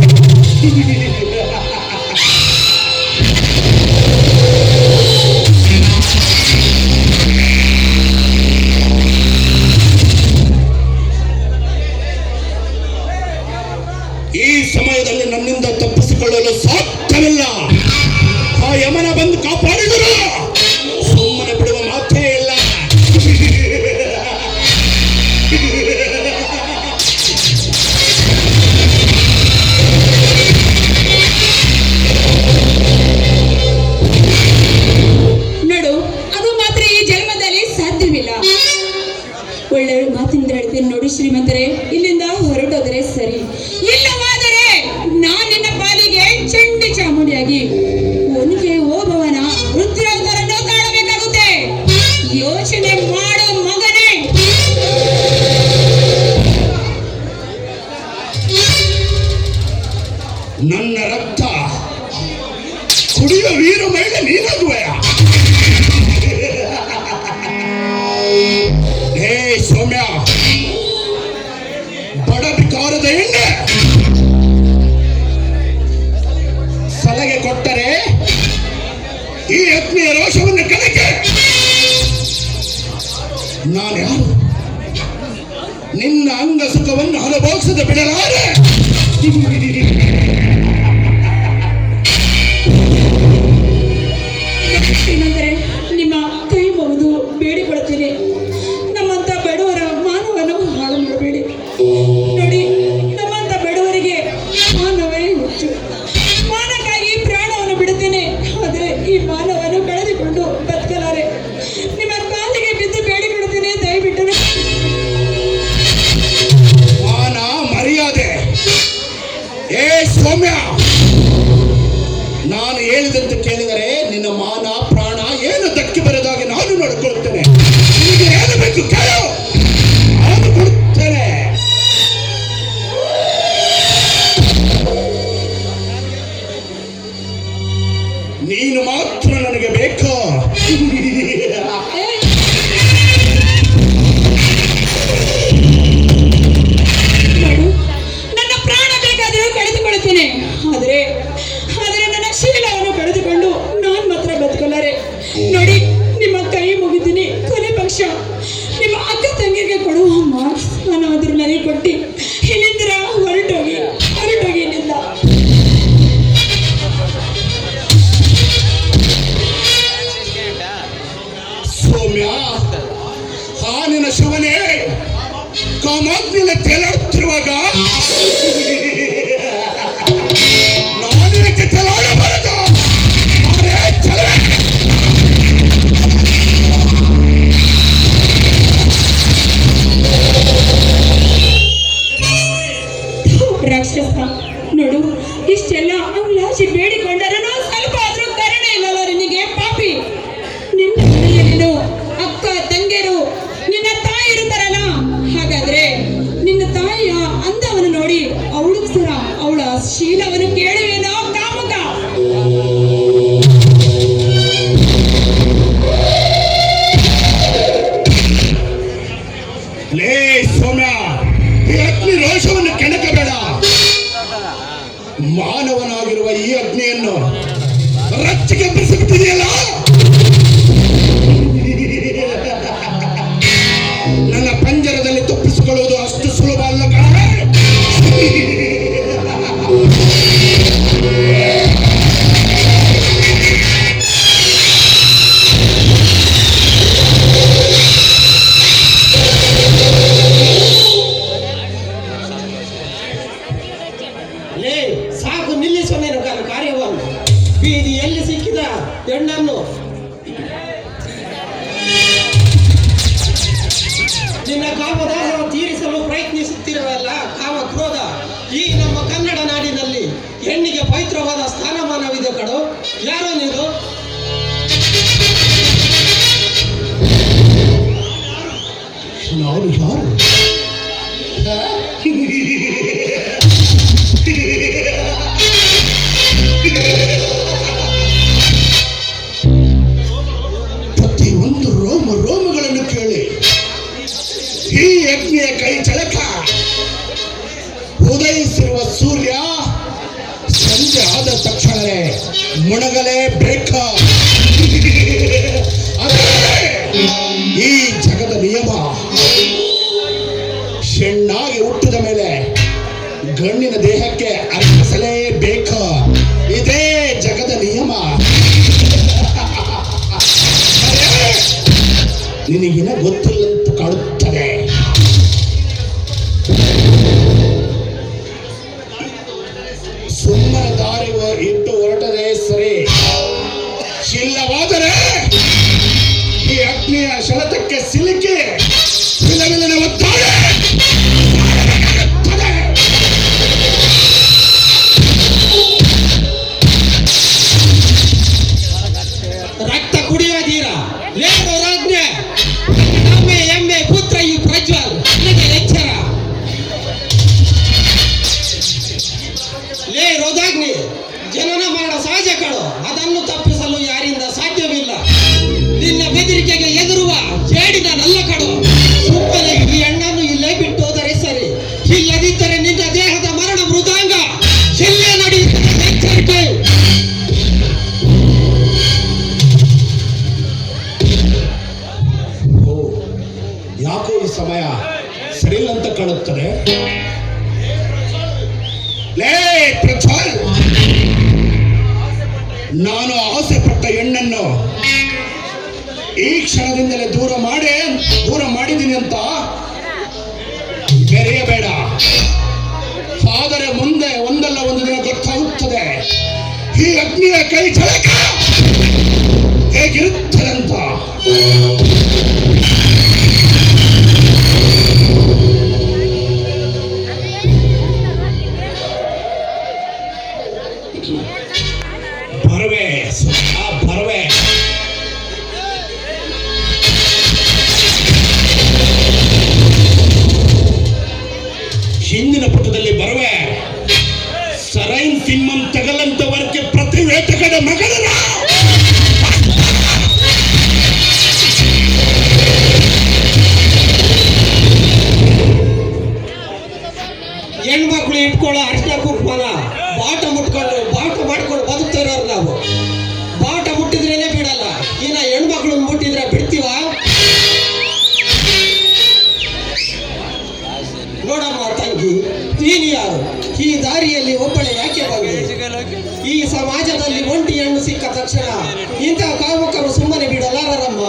ಈ ಸಮಯದಲ್ಲಿ ನನ್ನಿಂದ ತಪ್ಪಿಸಿಕೊಳ್ಳಲು ಸಾಧ್ಯವಿಲ್ಲ. ಆ ಯಮನ ಬಂದು ಕಾಪಾಡಿದರು. ಸುಮ್ಮನೆ ಬಿಡುವ ಮಾತೇ ಇಲ್ಲ. ಅಗ್ನಿಯ ರೋಷವನ್ನು ಕೆಳಗೆ ನಾನು ಯಾರು? ನಿನ್ನ ಅಂಗ ಸುಖವನ್ನು ಅನುಭವಿಸದೆ ಬಿಡಲಾರೆ. ಶ್ರೀಮಂತರೇ, ನಿಮ್ಮ ಕೈ ಮುಗಿದು ಬೇಡಿಕೊಳ್ಳುತ್ತೇನೆ, ನಮ್ಮಂತ ಬಡವರ ಮಾನವನ್ನು ಹಾಳು ಮಾಡಬೇಡಿ. ನೋಡಿ, ನಮ್ಮಂತ ಬಡವರಿಗೆ ಮಾನವೇ ಹೆಚ್ಚು. ಮಾನಕ್ಕಾಗಿ ಪ್ರಾಣವನ್ನು ಬಿಡುತ್ತೇನೆ, ಆದರೆ ಈ ಮಾನವನ್ನು ಕಳೆದುಕೊಂಡು ಬದುಕಲಾರೆ. ನಿಮ್ಮ ಕಾಲಿಗೆ ಬಿದ್ದು ಬೇಡಿಕೊಳ್ಳುತ್ತೇನೆ, ದಯವಿಟ್ಟು ಮಾನ ಮರ್ಯಾದೆ. ಏ ಸೌಮ್ಯ, ನಾನು ಹೇಳಿದಂತೆ ಕೇಳಿದರೆ ನಿನ್ನ ಮಾನ ಪ್ರಾಣ ಏನು ಧಕ್ಕೆ ಬರದಾಗಿ ನಾನು ನೋಡಿಕೊಳ್ಳುತ್ತೇನೆ. ನಿನಗೆ ಏನು ಬೇಕು ಕೇಳು, ನಾನು ಕೊಡುತ್ತೇನೆ. ನೀನು ಮಾತ್ರ ನನಗೆ ಬೇಕು. ಮಾಡು. ನನ್ನ ಪ್ರಾಣ ಬೇಕಾದರೂ ಕಳೆದುಕೊಳ್ಳುತ್ತೇನೆ, ಆದರೆ ನನ್ನ ಶೀಲವನ್ನು ಕಳೆದುಕೊಂಡು ನಾನು ಮಾತ್ರ ಬದುಕಲಾರೆ. ನೋಡಿ, ನಿಮ್ಮ ಕೈ ಮುಗಿತೀನಿ, ಕೊನೆ ಪಕ್ಷ ನಿಮ್ಮ ಅಕ್ಕ ತಂಗಿಗೆ ಕೊಡುವ ಮಾನಾದರೂ ನನಗೆ ಕೊಟ್ಟು ಇಲ್ಲಿಂದ ಹೊರಟೋಗಿ ಇಲ್ಲಿಂದ. ಸೌಮ್ಯ, ಹಾನಿನ ಶಿವನೇ ಕಾಮಾಗ್ನಿಯಲ್ಲಿ ತೇಲಾಡುತ್ತಿರುವಾಗ ನಾನಿನಕ್ಕೆ ತೇಲಾಡಬಾರದು. ನಾನೇ ಚಲವೇ. ರಾಕ್ಷಸ, ನೋಡು, ಇಷ್ಟೆಲ್ಲ ಅಂಗ್ಲಾಚಿ ಬೇಡಿಕೊಂಡರೂ ಸ್ವಲ್ಪ ಆದ್ರೂ ಕರುಣೆ ಇಲ್ಲಲ್ಲ ನಿನಗೆ, ಪಾಪಿ. ನಿನ್ನ ಮನೆಯಲ್ಲಿನ ಅಕ್ಕ ತಂಗಿಯರು ನಿನ್ನ ತಾಯಿ ಇರುತ್ತಾರಲ್ಲ, ಹಾಗಾದ್ರೆ ನಿನ್ನ ತಾಯಿಯ ಅಂದವನ್ನು ನೋಡಿ ಅವಳು ಸಹ ಅವಳ ಶೀಲವನ್ನು ಕೇಳುವೇನೋ ಕಾಮುಕ. ಲೇ ಸೌಮ್ಯ, ಈ ಅಗ್ನಿ ರೋಷವನ್ನು ಕೆಣಕಬೇಡ. ಮಾನವನಾಗಿರುವ ಈ ಅಗ್ನಿಯನ್ನು ರಚ್ಚಿಗೆ ಬಿಸಿಬಿಟ್ಟಿದೆಯಲ್ಲ, ನನ್ನ ಪಂಜರದಲ್ಲಿ ತಪ್ಪಿಸಿಕೊಳ್ಳುವುದು ಅಷ್ಟು ಸುಲಭ ಅಲ್ಲ ಕಣವೇ. ಲೇ, ಸಾಕು ನಿಲ್ಲಿಸು ನೀನು ಕಾರ್ಯವನ್ನು. ಬೀದಿಯಲ್ಲಿ ಸಿಕ್ಕಿದ ಹೆಣ್ಣನ್ನು ನಿನ್ನ ಕಾಮದಾಹವನ್ನು ತೀರಿಸಲು ಪ್ರಯತ್ನಿಸುತ್ತಿರುವಲ್ಲ ಕಾಮ ಕ್ರೋಧ. ಈ ನಮ್ಮ ಕನ್ನಡ ನಾಡಿನಲ್ಲಿ ಹೆಣ್ಣಿಗೆ ಪವಿತ್ರವಾದ ಸ್ಥಾನಮಾನವಿದೆ ಕಣೋ. ಯಾರೋ ನೀನು? ನಾನು ಯಾರು? ಪ್ರತಿಯೊಂದು ರೋಮಗಳನ್ನು ಕೇಳಿ ಈ ಅಗ್ನಿಯ ಕೈ ಚಳಕ. ಉದಯಿಸಿರುವ ಸೂರ್ಯ ಸಂಜೆ ಆದ ತಕ್ಷಣವೇ ಮುಣಗಲೇಬೇಕು. ಈ ಜಗದ ನಿಯಮ. ಹೆಣ್ಣಾಗಿ ಹುಟ್ಟಿದ ಮೇಲೆ ಗಂಡಿನ ದೇಹಕ್ಕೆ ಅರ್ಪಿಸಲೇಬೇಕು. ಇದೇ ಜಗದ ನಿಯಮ. ನಿನಗಿನ ಗೊತ್ತಿಲ್ಲಂತ ಕಾಣುತ್ತದೆ. ಸುಮ್ಮನೆ ದಾರಿ ಇಟ್ಟು ಹೊರಟದೆ ಸರಿ, ಇಲ್ಲವಾದರೆ ಈ ಅಗ್ನಿಯ ಶಲತಕ್ಕೆ ಸಿಲುಕಿ ವಿಲವಿಲನೆ ಒತ್ತಾಳೆ. ರಕ್ತ ಕುಡಿಯುವ ಧೀರ ಲೇಖೋ ರಾಜ್ಞೆ, ನಮ್ಮೆ ಎಮ್ಮೆ ಪುತ್ರ ಈ ಪ್ರಜ್ವಲ್ ನನಗೆ ಎಚ್ಚರ. ಲೇ ರೋದಾಗ್ನಿ, ಜನನ ಮರಣ ಸಹಜ ಕಣೋ, ಅದನ್ನು ತಪ್ಪಿಸಲು ಯಾರಿಂದ ಸಾಧ್ಯವಿಲ್ಲ. ನಿನ್ನ ಬೆದರಿಕೆಗೆ ಎದುರುವ ಜೇಡಿನ ನಲ್ಲ ಕಣೋ. ಸುಮ್ಮನೆ ಈ ಹೆಣ್ಣನ್ನು ಇಲ್ಲೇ ಬಿಟ್ಟು ಹೋದರೆ ಸರಿ, ಇಲ್ಲದಿದ್ದರೆ ನಿನ್ನ ದೇಹದ ಮರಣ ಮೃದಾಂಗ ಇಲ್ಲೇ ನಡೆಯುತ್ತದೆ. ಎಚ್ಚರಿಕೆ. ಸಮಯ ಸರಿಯಿಲ್ಲ ಅಂತ ಕಾಣುತ್ತದೆ. ಲೇ ಪ್ರಜ್ವಲ್, ನಾನು ಆಸೆ ಪಟ್ಟ ಹೆಣ್ಣನ್ನು ಈ ಕ್ಷಣದಿಂದಲೇ ದೂರ ಮಾಡಿದ್ದೀನಿ ಅಂತ ಬೆರೆಯಬೇಡ. ಆದರೆ ಮುಂದೆ ಒಂದಲ್ಲ ಒಂದು ದಿನ ಗೊತ್ತಾಗುತ್ತದೆ ಈ ಅಗ್ನಿಯ ಕೈ ಝಳಕ ಹೇಗಿರುತ್ತದೆ ಅಂತ. ಬರವೆ ಬರವೆ ಹಿಂದಿನ ಪುಟದಲ್ಲಿ ಬರವೆ ಸರೈನ್ ಸಿಂಹಂ ತಗಲಂತ ವರ್ಗಕ್ಕೆ ಪ್ರತಿ ವೇಟಕದ ಮಗಳನ ಹೆಣ್ಮಕ್ಳು ಇಟ್ಕೊಳ್ಳೋ ಅರ್ಶಿನ ಕುಂಕುಮನ ಬಾಟ ಮಾಡ್ಕೊಂಡು ಬದುಕ್ತಾ ಇರೋರು ನಾವು. ಬಾಟ ಮುಟ್ಟಿದ್ರೇನೆ ಬಿಡಲ್ಲ, ಇನ್ನ ಹೆಣ್ಮಕ್ಳು ಮುಟ್ಟಿದ್ರೆ ಬಿಡ್ತೀವ? ನೋಡಮ್ಮ ತಂಗಿ, ನೀನು ಯಾರು? ಈ ದಾರಿಯಲ್ಲಿ ಒಬ್ಬಳೆ ಯಾಕೆ ಬಂದೆ? ಈ ಸಮಾಜದಲ್ಲಿ ಒಂಟಿ ಹೆಣ್ಣು ಸಿಕ್ಕ ತಕ್ಷಣ ಇಂತಹ ಕಾಮಕರು ಸುಮ್ಮನೆ ಬಿಡಲಾರಮ್ಮ.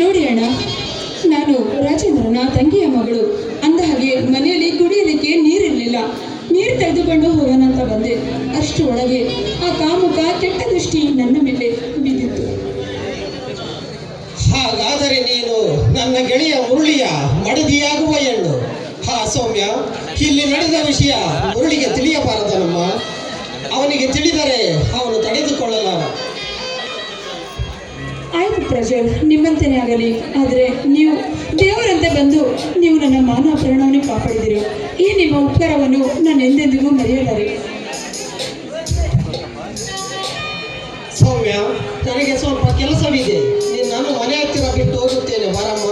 ನೋಡಿ ಅಣ್ಣ, ನಾನು ರಾಜೇಂದ್ರನ ತಂಗಿಯ ಮಗಳು. ಅಂದ ಹಾಗೆ ಮನೆಯಲ್ಲಿ ಕುಡಿಯಲಿಕ್ಕೆ ನೀರಿರಲಿಲ್ಲ. ನೀರು ತೆಗೆದುಕೊಂಡು ಹೋಗೋಣ ಅಂತ ಬಂದೆ. ಅಷ್ಟು ಒಳಗೆ ಆ ಕಾಮುಕ ಕೆಟ್ಟ ದೃಷ್ಟಿ ನನ್ನ ಮೇಲೆ ಬಿದ್ದಿತ್ತು. ಹಾಗಾದರೆ ನೀನು ನನ್ನ ಗೆಳೆಯ ಮುರಳಿಯ ಮಡದಿಯಾಗುವ ಹೆಣ್ಣು. ಹಾ ಸೌಮ್ಯ, ಇಲ್ಲಿ ನಡೆದ ವಿಷಯ ಮುರಳಿಗೆ ತಿಳಿಯಬಾರದನಮ್ಮ. ಅವನಿಗೆ ತಿಳಿದರೆ ಅವನು ತಡೆದುಕೊಳ್ಳಲಾರ. ಆಯ್ತು ಪ್ರಜ್ವಲ್, ನಿಮ್ಮಂತೆಯೇ ಆಗಲಿ. ಆದರೆ ನೀವು ದೇವರಂತೆ ಬಂದು ನೀವು ನನ್ನ ಮಾನ ಪ್ರಾಣವನ್ನು ಕಾಪಾಡಿದಿರಿ. ಈ ನಿಮ್ಮ ಉಪಕಾರವನ್ನು ನಾನು ಎಂದೆಂದಿಗೂ ಮರೆಯಲಾರೆ. ಸೌಮ್ಯ, ನನಗೆ ಸ್ವಲ್ಪ ಕೆಲಸವಿದೆ. ನಾನು ಮನೆ ಹತ್ತಿರ ಬಿಟ್ಟು ಹೋಗುತ್ತೇನೆ, ಬರಮ್ಮ.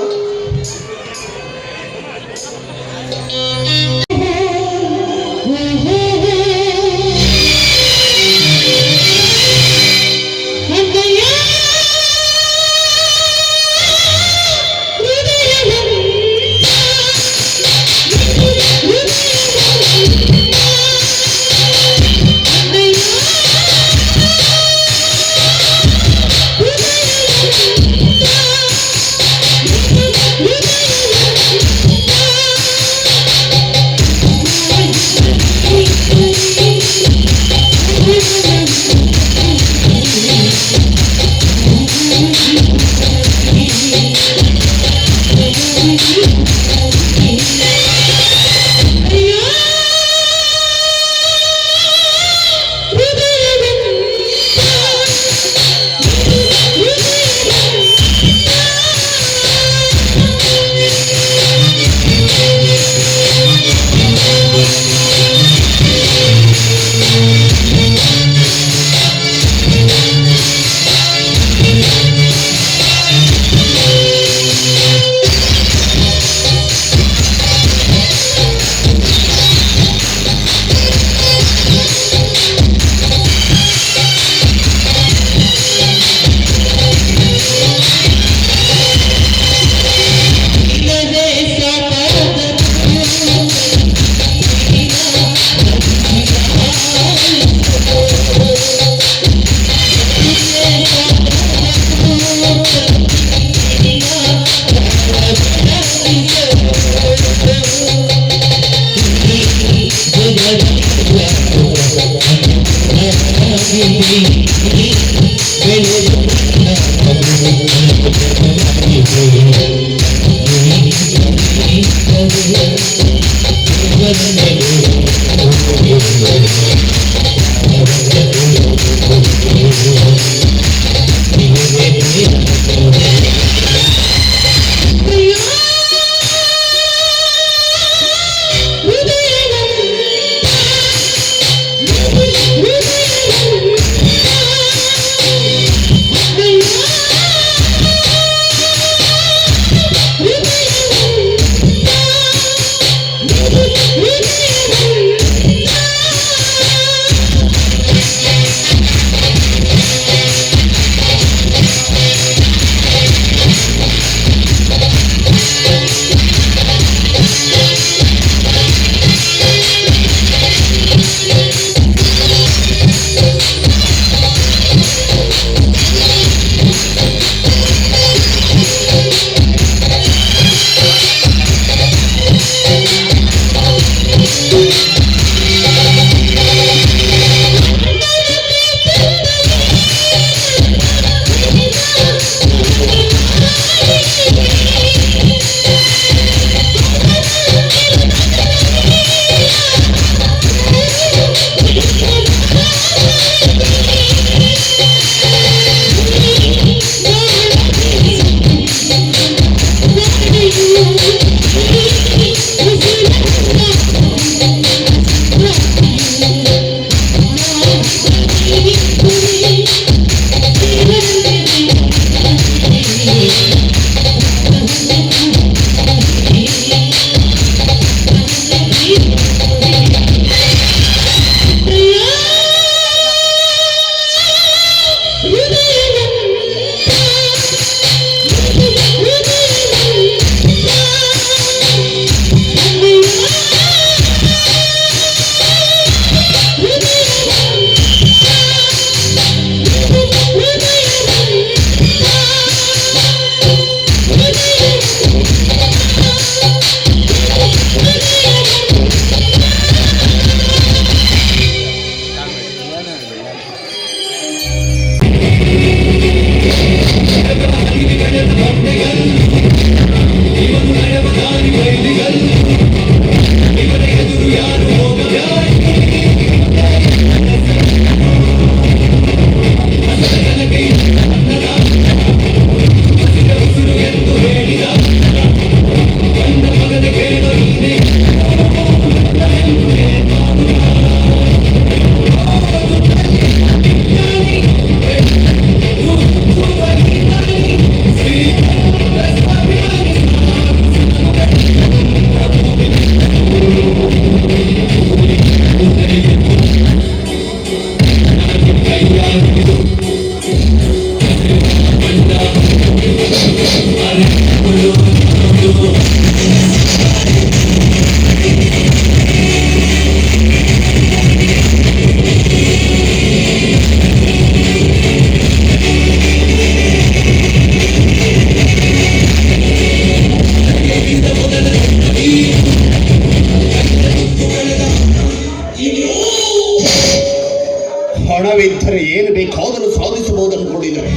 ಹಣವಿದ್ದರೆ ಏನು ಬೇಕಾದರೂ ಸಾಧಿಸಬಹುದು ಅನ್ಕೊಂಡಿದ್ದಾರೆ.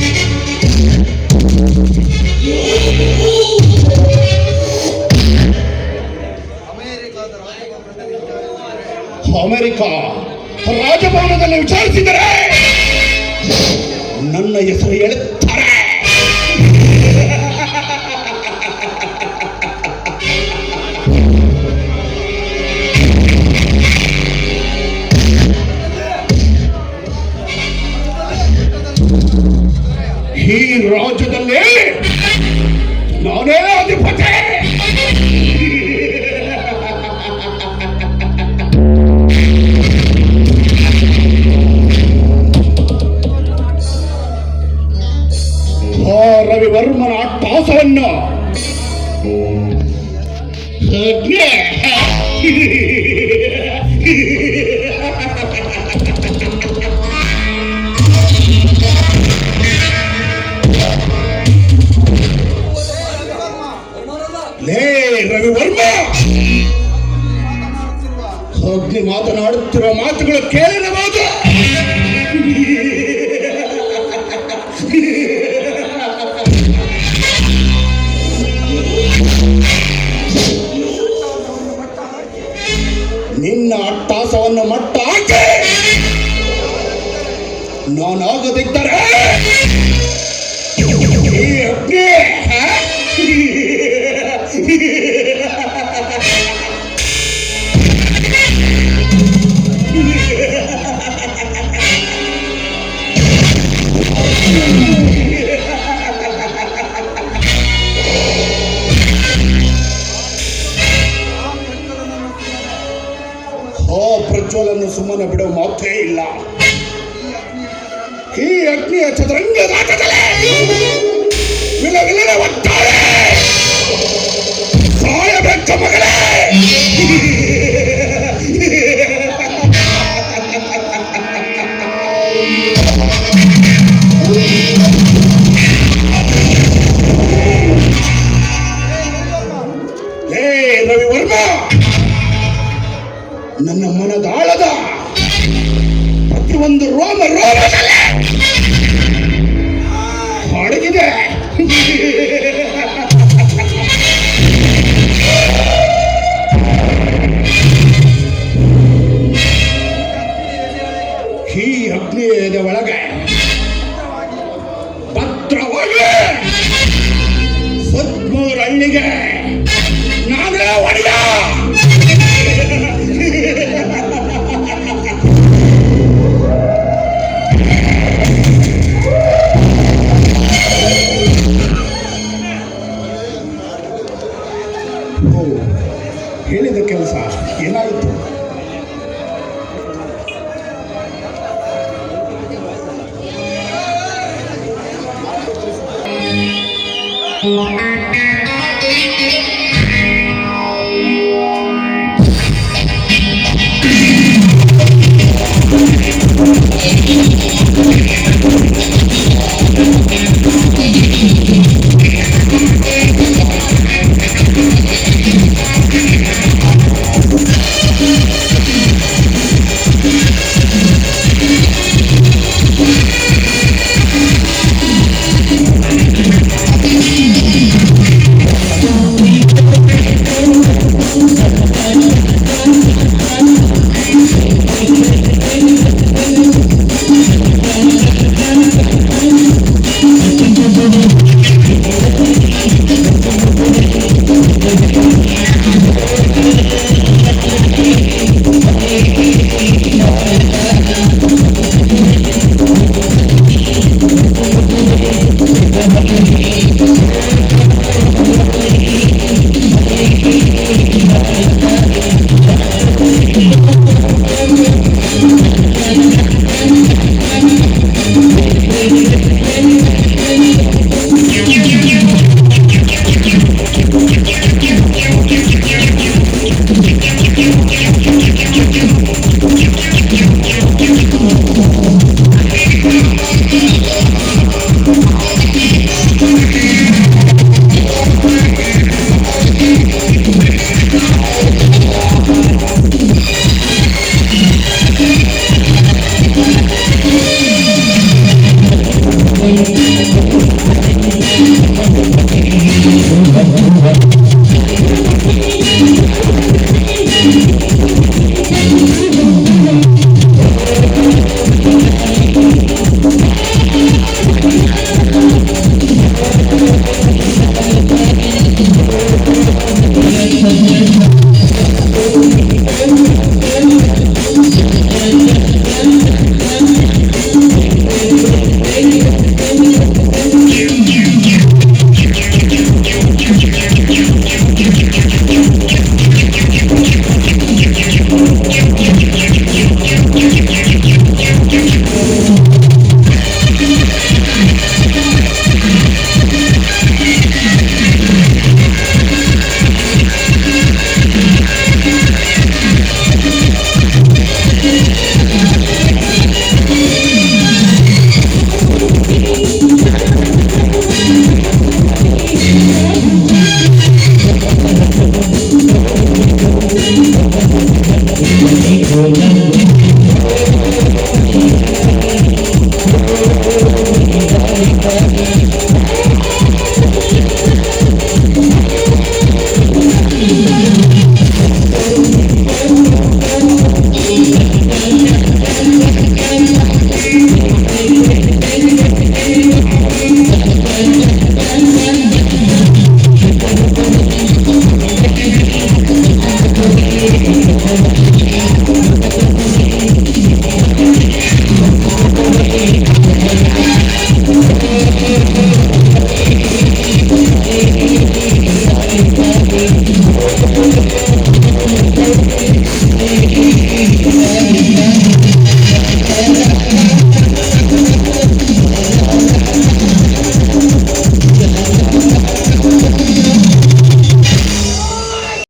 ಅಮೆರಿಕ ರಾಜಭವನದಲ್ಲಿ ವಿಚಾರಿಸಿದರೆ ನನ್ನ ಹೆಸರು ಹೇಳುತ್ತಾರೆ. ಈ ರಾಜ್ಯದಲ್ಲಿ ನಾನೇ ಅಧಿಪತಿ. ರವಿವರ್ಮನ ಅಟ್ಟಹಾಸವನ್ನು ಲೇ ರವಿವರ್ಮ, ಅಗ್ನಿ ಮಾತನಾಡುತ್ತಿರುವ ಮಾತುಗಳು ಕೇಳಿರಬಹುದು. ನಿನ್ನ ಅಟ್ಟಹಾಸವನ್ನು ಮಟ್ಟ ಹಾಕಿ ನಾನಾಗದಿದ್ದರೆ ಈ ಅಗ್ನಿ ಪ್ರಜ್ವಲನ್ನು ಸುಮ್ಮನೆ ಬಿಡುವ ಮಾತೇ ಇಲ್ಲ. ಈ ಅಗ್ನಿಯ ಚದುರಂಗದಾಟದಲ್ಲಿ ವಿಲವಿಲನೆ ಒಟ್ಟಾರೆ ಸಾಯಬೇಕ ಮಗಳೇ. ಹೇ ರವಿವರ್ಮ, ನನ್ನ ಮನದಾಳದ ಪ್ರತಿಯೊಂದು ರೋಮ ರೋಮದಲ್ಲಿ ಅಡಗಿದೆ. ಈ ಅಗ್ನಿಯ ಒಳಗೆ ಭದ್ರವಾಗಿ ಹಳ್ಳಿಗೆ ನಾನೇ ಒಡೆಯ. ಹೇಳಿದ ಕೆಲಸ ಏನಾಯಿತು? ಕಪ್ಪು